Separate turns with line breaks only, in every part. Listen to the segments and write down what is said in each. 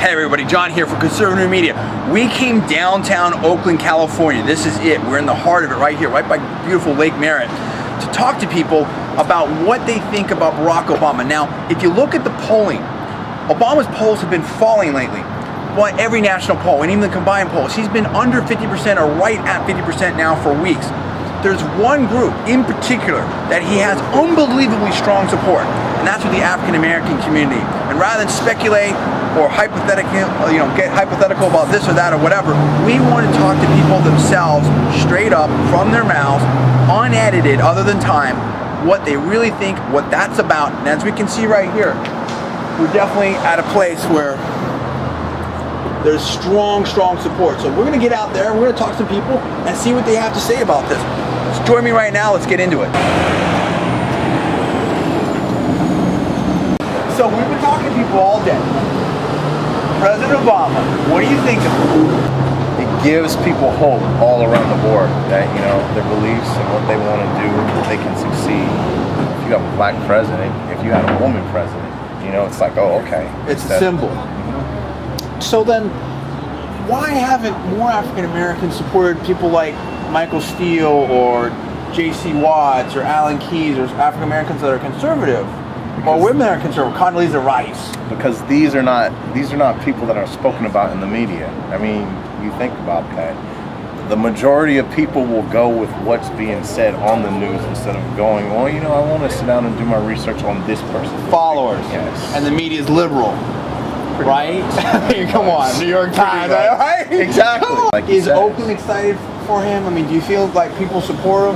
Hey everybody, John here for Conservative Media. We came downtown Oakland, California. This is it. We're in the heart of it right here, right by beautiful Lake Merritt, to talk to people about what they think about Barack Obama. Now, if you look at the polling, Obama's polls have been falling lately. Well, every national poll, and even the combined polls, he's been under 50% or right at 50% now for weeks. There's one group in particular that he has unbelievably strong support, and that's with the African American community. And rather than speculate or get hypothetical about this or that or whatever, we want to talk to people themselves straight up from their mouths, unedited other than time, what they really think, what that's about. And as we can see right here, we're definitely at a place where there's strong support. So we're going to get out there, we're going to talk to some people and see what they have to say about this. So join me right now, let's get into it. So we've been talking to people all day. President Obama, what do you think of him?
It gives people hope all around the board that, you know, their beliefs and what they want to do, they can succeed. If you have a black president, if you had a woman president, you know, it's like, oh, okay.
It's a symbol. So then, why haven't more African Americans supported people like Michael Steele or J.C. Watts or Alan Keyes or African Americans that are conservative? Or women that are conservative, Condoleezza Rice?
Because these are not people that are spoken about in the media. I mean, you think about that. The majority of people will go with what's being said on the news instead of going, well, you know, I want to sit down and do my research on this person.
Followers.
Yes.
And the media is liberal. Right? I mean, come on, New York Times, right?
Exactly.
Like is Oakland excited for him? I mean, do you feel like people support him?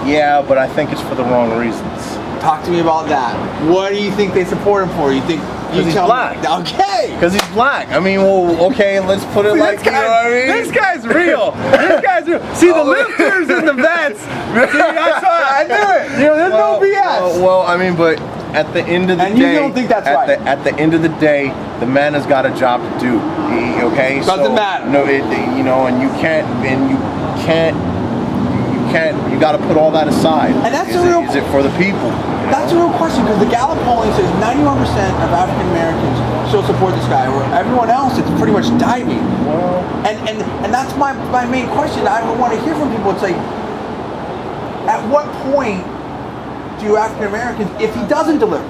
Yeah, but I think it's for the wrong reasons.
Talk to me about that. What do you think they support him for? You think
he's black?
Okay.
Because he's black. I mean, well, okay, let's put it like, you know what I mean?
This guy's real. This guy's real. See, the lifters and the vets. See, I knew it. You know, there's no BS.
Well, I mean, but at the end of the day,
and you don't think that's right?
At the end of the day, the man has got a job to do. Okay,
doesn't matter.
No, you know, and you got to put all that aside.
And that's
is it for the people?
That's a real question, because the Gallup polling says 91% of African Americans still support this guy, where everyone else it's pretty much diving.
Well,
and that's my main question. I want to hear from people. It's like, at what point do African Americans, if he doesn't deliver,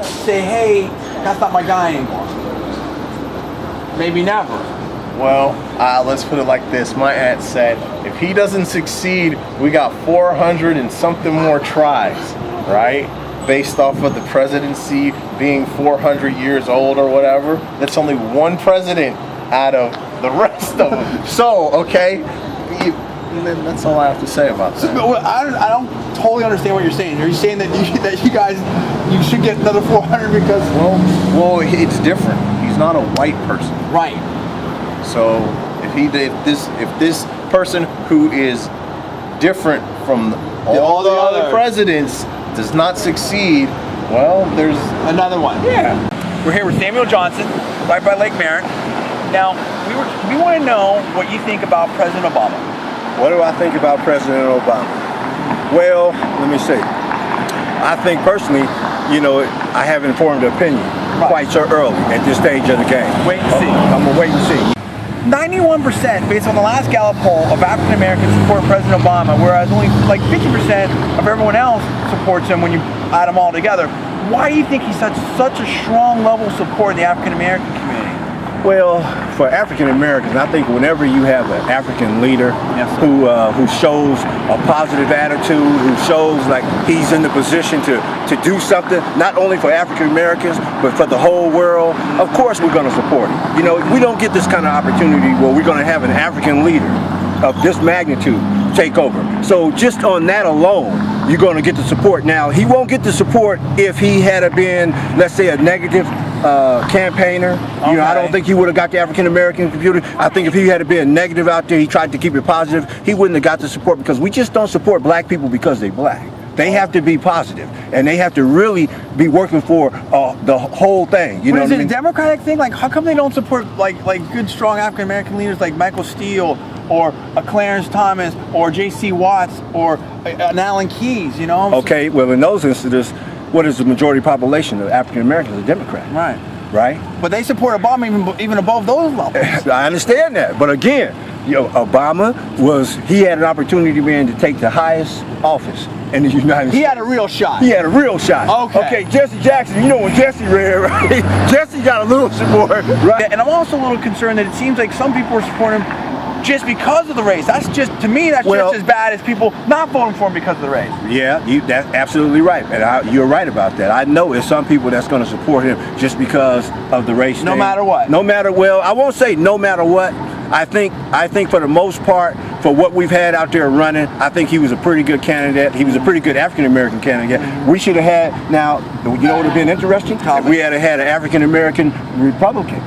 say, hey, that's not my guy anymore? Maybe never.
Well, let's put it like this. My aunt said, if he doesn't succeed, we got 400 and something more tries, right? Based off of the presidency being 400 years old or whatever. That's only one president out of the rest of them. So, okay, that's all I have to say about that.
So, I don't totally understand what you're saying. Are you saying that you should get another 400 because...
Well, it's different. He's not a white person.
Right.
So if this person who is different from all the other presidents does not succeed, well, there's
another one.
Yeah.
We're here with Samuel Johnson, right by Lake Merritt. Now, we want to know what you think about President Obama.
What do I think about President Obama? Well, let me see. I think personally, you know, I have an informed opinion quite so early at this stage of the game.
Wait and see.
I'm going to wait and see.
91%, based on the last Gallup poll, of African Americans support President Obama, whereas only like 50% of everyone else supports him when you add them all together. Why do you think he's such a strong level of support in the African American community?
Well, for African Americans, I think whenever you have an African leader who shows a positive attitude, who shows like he's in the position to do something, not only for African Americans, but for the whole world, of course we're going to support him. You know, we don't get this kind of opportunity where we're going to have an African leader of this magnitude take over. So just on that alone, you're going to get the support. Now, he won't get the support if he had been, let's say, a negative campaigner. You know, I don't think he would have got the African American community. I think if he had been negative out there, he tried to keep it positive, he wouldn't have got the support, because we just don't support black people because they're black. They have to be positive, and they have to really be working for the whole thing. You know,
is it a Democratic thing? Like, how come they don't support like good, strong African American leaders like Michael Steele or a Clarence Thomas or J.C. Watts or an Alan Keyes? You know.
Okay, well, in those instances, what is the majority population of African Americans? A Democrat.
Right.
right?
But they support Obama even above those levels.
I understand that, but again, Obama he had an opportunity to take the highest office in the United States.
He had a real shot.
He had a real shot.
Okay.
Okay, Jesse Jackson, you know when Jesse ran, right? Jesse got a little support, right?
And I'm also a little concerned that it seems like some people are supporting him just because of the race. That's just, to me, that's just as bad as people not voting for him because of the race.
Yeah, that's absolutely right, and you're right about that. I know there's some people that's going to support him just because of the race.
No matter what.
No matter, well, I won't say no matter what. I think for the most part, for what we've had out there running, I think he was a pretty good candidate. He was a pretty good African-American candidate. We should have had, now, you know what would have been interesting? If we had an African-American Republican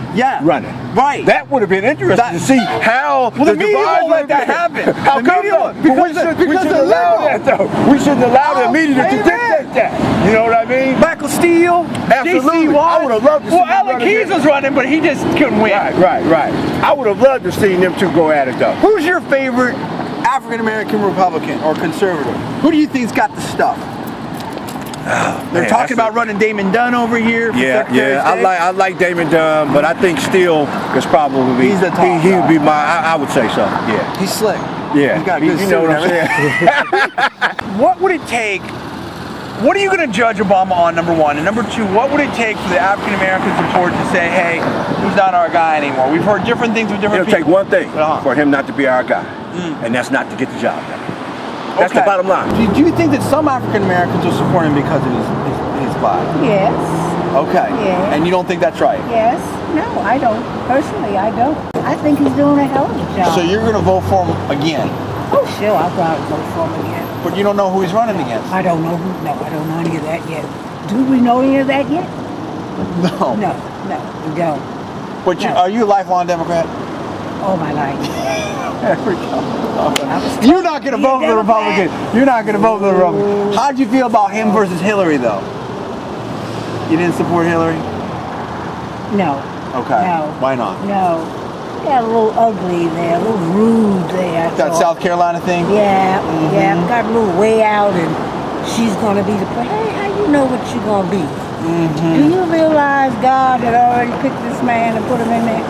running.
Right.
That would have been interesting to see how
the media won't let that happen.
How come though? We shouldn't allow that though. We shouldn't allow the media to dictate that. You know what I mean?
Michael Steele,
absolutely. I would have loved to see
Alan Keyes was running, but he just couldn't win.
Right. I would have loved to see them two go at it though.
Who's your favorite African-American Republican or conservative? Who do you think's got the stuff? They're talking about running Damon Dunn over here.
Yeah. I like Damon Dunn, but I think Steele is probably
he's the top
he would be my. I would say so. Yeah.
He's slick.
Yeah.
He's got good
you know what I'm saying.
What would it take? What are you going to judge Obama on, number one? And number two, what would it take for the African-American support to say, hey, he's not our guy anymore? We've heard different things from different people.
It'll take one thing for him not to be our guy, and that's not to get the job done. That's the bottom line.
Do you think that some African-Americans will support him because of his vibe?
Yes.
Okay.
Yeah.
And you don't think that's right?
Yes. No, I don't. Personally, I don't. I think he's doing a hell of a job.
So you're going to vote for him again?
Oh, sure, I'll probably vote for him again.
But you don't know who he's running against?
I don't know who. No, I don't know any of that yet. Do we know any of that yet?
No.
No, we don't.
But are you a lifelong Democrat?
All my life.
There we go. You're not going to vote for the Republican. You're not going to vote for the Republican. How'd you feel about him versus Hillary, though? You didn't support Hillary?
No.
Okay.
No.
Why not?
No. Yeah, a little ugly there, a little rude there.
That South Carolina thing?
Yeah, yeah. Got a little way out, and she's going to be the president. Hey, how you know what you're going to be? Do you realize God had already picked this man and put him in there?